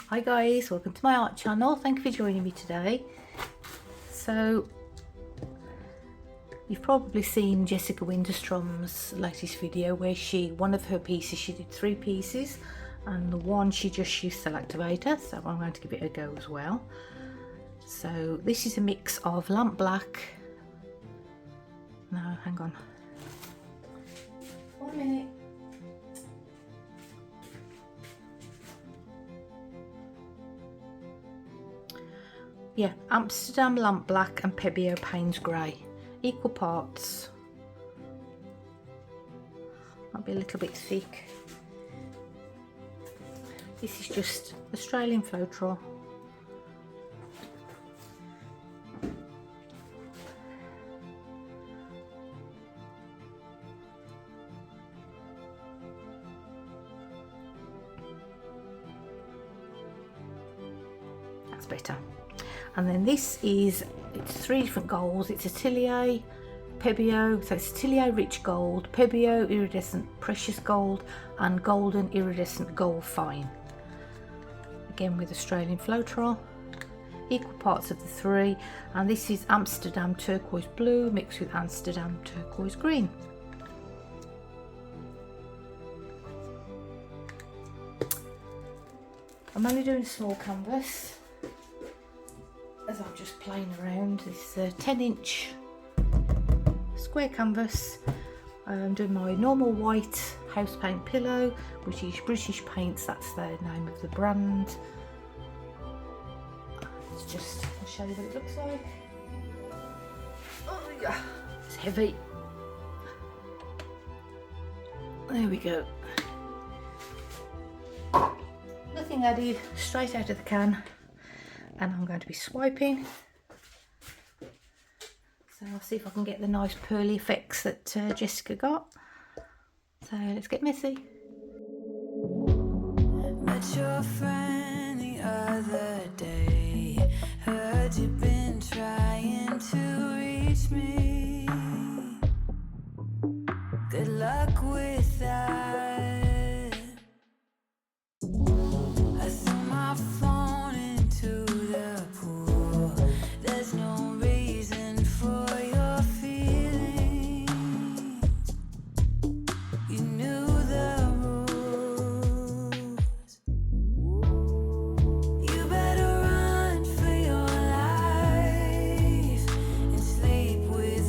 Hi guys, welcome to my art channel. Thank you for joining me today. So you've probably seen Jessica Winderstrom's latest video where one of her pieces, she did 3 pieces, and the one she just used cell activator, so I'm going to give it a go as well. So this is a mix of lamp black. No, hang on. 1 minute. Yeah, Amsterdam lamp black and Pebeo Paynes grey, equal parts. Might be a little bit thick. This is just Australian Floetrol. That's better. And then this is, it's 3 different golds. It's Atelier, Pebeo, so it's Atelier Rich Gold, Pebeo Iridescent Precious Gold, and Golden Iridescent Gold Fine. Again with Australian Floetrol, equal parts of the 3. And this is Amsterdam Turquoise Blue mixed with Amsterdam Turquoise Green. I'm only doing a small canvas, as I'm just playing around. This is a 10-inch square canvas. I'm doing my normal white house paint pillow, which is British Paints, that's the name of the brand. It's just, I'll show you what it looks like. Oh yeah, it's heavy. There we go. Nothing added, straight out of the can. And I'm going to be swiping, so I'll see if I can get the nice pearly effects that Jessica got. So let's get messy. Met your friend the other day, heard you've been trying to reach me. Good luck with that. I threw my phone into the pool. There's no reason for your feelings. You knew the rules. You better run for your life and sleep with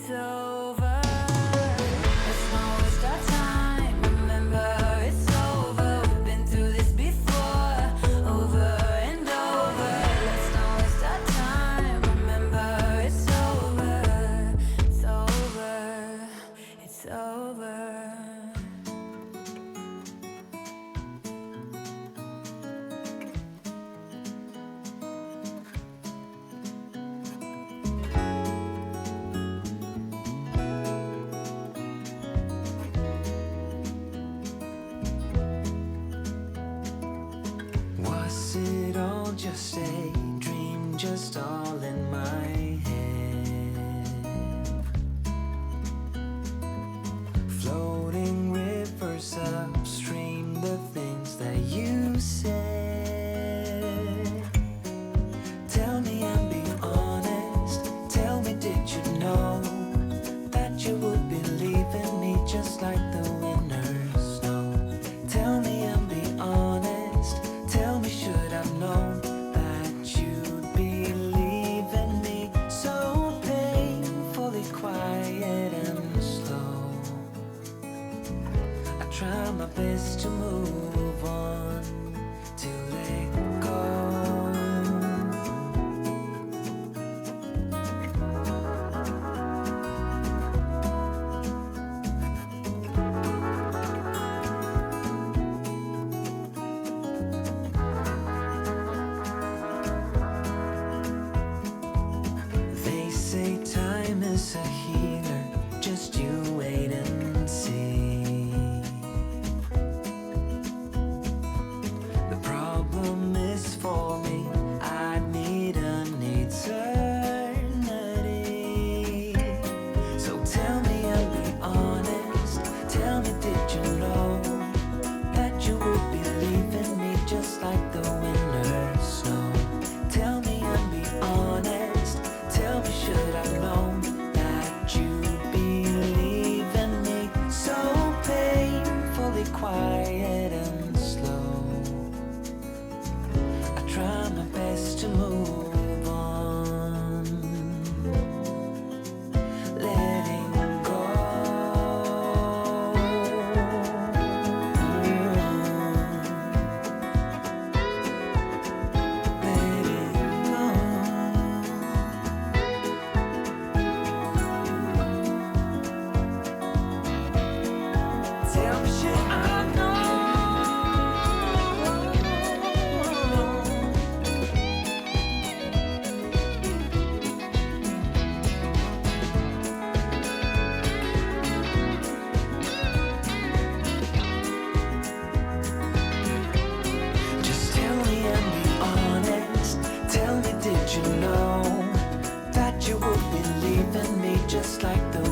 it's over. Let's not waste our time. Remember, it's over. We've been through this before, over and over. Let's not waste our time. Remember, it's over. It's over. It's over. Was it all just a dream, just all in my head? Floating rivers upstream, the things that you said. Tell me and be honest. Tell me, did you know that you would be leaving me just like the winners know? Tell me and be honest. Tell me, should I've known that you'd be leaving me so painfully quiet and slow? I try my best to move on, to let go. They say time is a healer, just you wait and see. The problem is for me, I need an eternity. So tell me and be honest. Tell me, did you know that you would be leaving me just like the winners know? Tell me and be honest. Tell me, should I know that you'd be leaving me so painfully quiet and slow? I try my best to move on, letting go. Letting go. Tell me, should I know? Just tell me and be honest. Tell me, did you know that you would be leaving me just like the